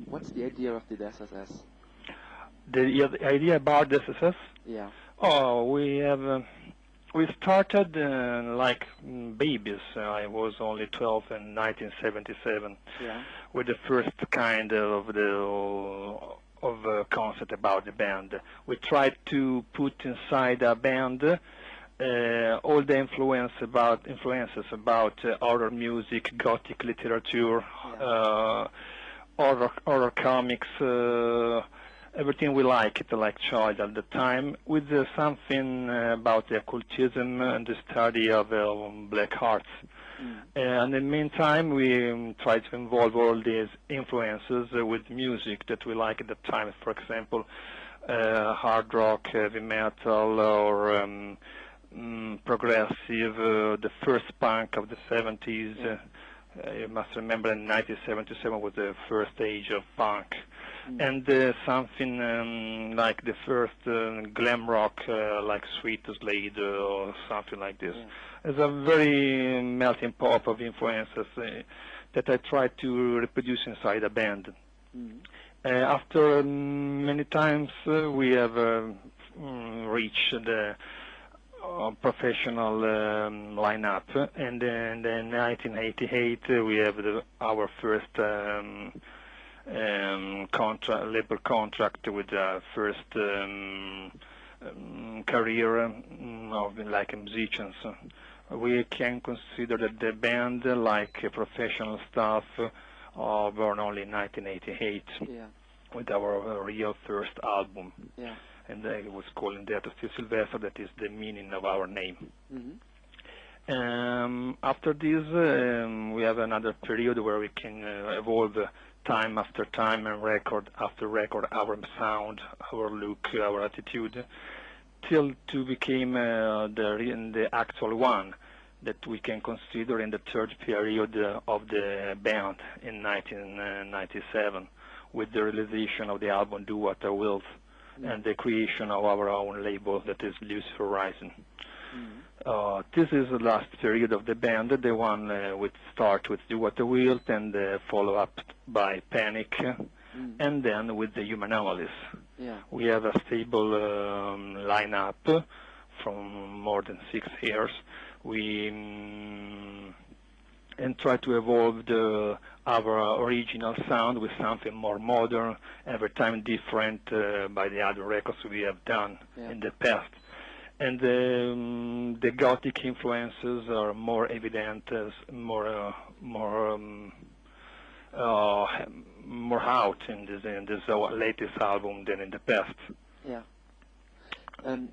What's the idea of the SSS? The idea about the SSS? Yeah. Oh, we started like babies. I was only 12 in 1977 Yeah. with the first kind of concept about the band. We tried to put inside a band all the influences about horror music, gothic literature, horror comics, everything we liked, like child at the time, with something about the occultism and the study of black arts. And in the meantime, we tried to involve all these influences with music that we liked at the time. For example, hard rock, heavy metal, or progressive, the first punk of the 70s. You must remember in 1977 was the first age of punk. And something like the first glam rock, like Sweet Slade or something like this. It's a very melting pot of influences that I try to reproduce inside a band. After many times we have reached the professional lineup, and then in 1988 we have our first labor contract with the first career of like musicians. We can consider that the band like professional staff born only in 1988 with our real first album. And I was calling that Silvester, that is the meaning of our name. After this, we have another period where we can evolve time after time and record after record our sound, our look, our attitude, till to become the actual one that we can consider in the third period of the band in 1997, with the realization of the album Do What I Will and the creation of our own label that is Loose Horizon. This is the last period of the band, the one we start with Do What I Will, and follow up by Panic, and then with the Human Anomalies. We have a stable lineup from more than 6 years. We and try to evolve our original sound with something more modern, every time different by the other records we have done in the past. And the gothic influences are more evident, more out in this latest album than in the past.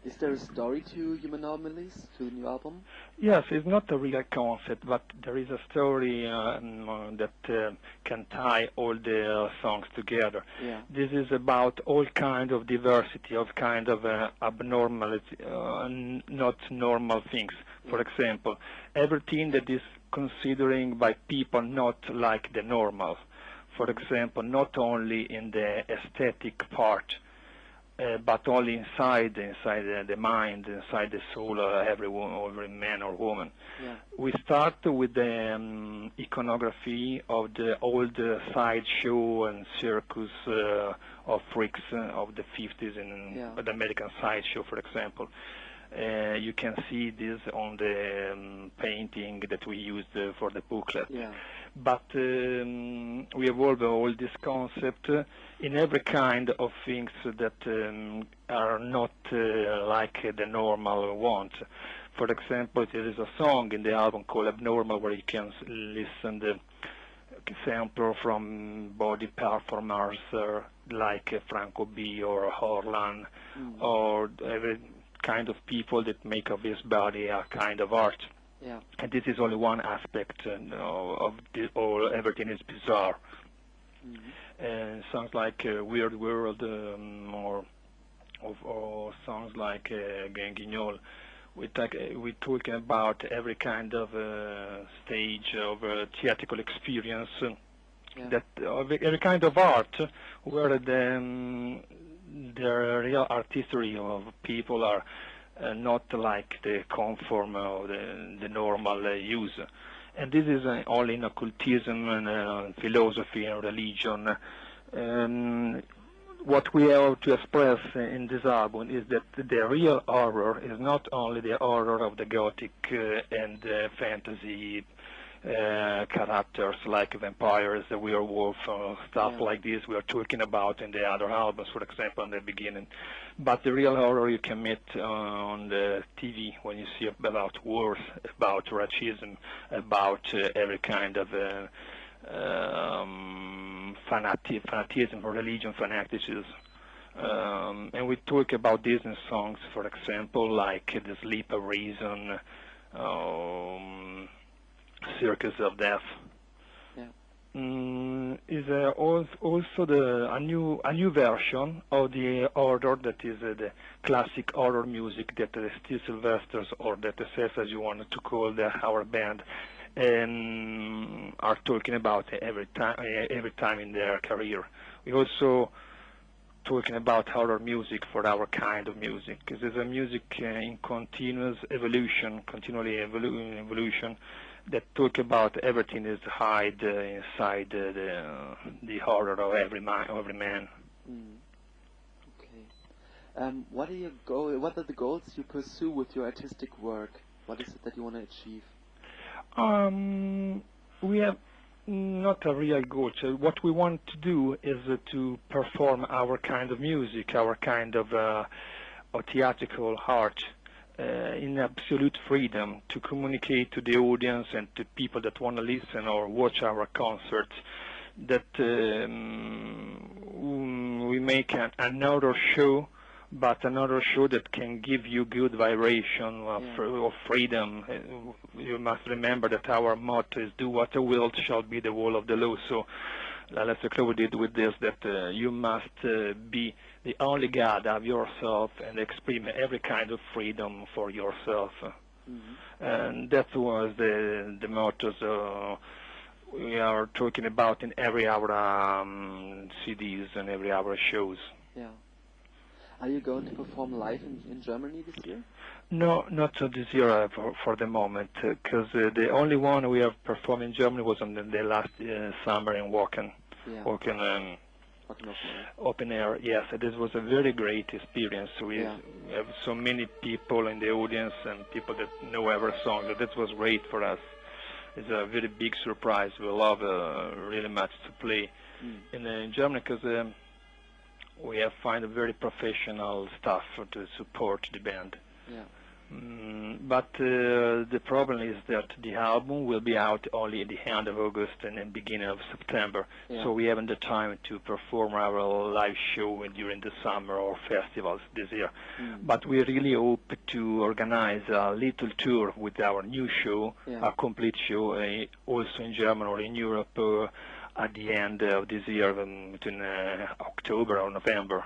Is there a story to Human Anomalies, to the new album? Yes, it's not a real concept, but there is a story that can tie all the songs together. This is about all kind of diversity, of kind of abnormality, not normal things. For example, everything that is considering by people not like the normal. For example, not only in the aesthetic part, but only inside the mind, inside the soul of every man or woman. We start with the iconography of the old sideshow and circus of freaks of the 50s in the American sideshow, for example. You can see this on the painting that we used for the booklet. But we evolve all this concept in every kind of things that are not like the normal want. For example, there is a song in the album called Abnormal where you can listen the sample from body performers like Franco B or Horlan or every kind of people that make of his body a kind of art. And this is only one aspect of this, or everything is bizarre. And songs like Weird World or songs like Guignol, we talk about every kind of stage of theatrical experience, that every kind of art where the real artistry of people are not like the conform or the normal use. And this is only in occultism and philosophy and religion what we have to express in this album is that the real horror is not only the horror of the gothic and fantasy characters like vampires, the werewolf, stuff like this we are talking about in the other albums, for example, in the beginning. But the real horror you can meet on the TV when you see about wars, about racism, about every kind of fanatism or religion fanaticism. And we talk about this in songs, for example, like The Sleep of Reason, Circus of Death. Is also a new version of the order that is the classic horror music that Steve Silvester, or that SF as you wanted to call our band, are talking about every time in their career. We also talking about horror music for our kind of music, because it's a music in continuous evolution, evolution, that talk about everything is hide inside the horror of every man. Okay. What are the goals you pursue with your artistic work? What is it that you want to achieve? We have not a real goal. So what we want to do is to perform our kind of music, our kind of theatrical art, in absolute freedom, to communicate to the audience and to people that want to listen or watch our concerts, that we make another show, but another show that can give you good vibration of freedom. You must remember that our motto is "Do what the will shall be the will of the law." So let's conclude it with this, that you must be the only God of yourself and express every kind of freedom for yourself. And that was the motto we are talking about in every our CDs and every our shows. Yeah. Are you going to perform live in Germany this year? No, not this year for the moment, because the only one we have performed in Germany was on the last summer in Wacken. Open air, yes. This was a very great experience. We have so many people in the audience and people that know our songs. So that was great for us. It's a very big surprise. We love really much to play in Germany, because we have found a very professional staff to support the band. But the problem is that the album will be out only at the end of August and the beginning of September, so we haven't the time to perform our live show during the summer or festivals this year. But we really hope to organize a little tour with our new show, a complete show, also in Germany or in Europe, at the end of this year, between October or November.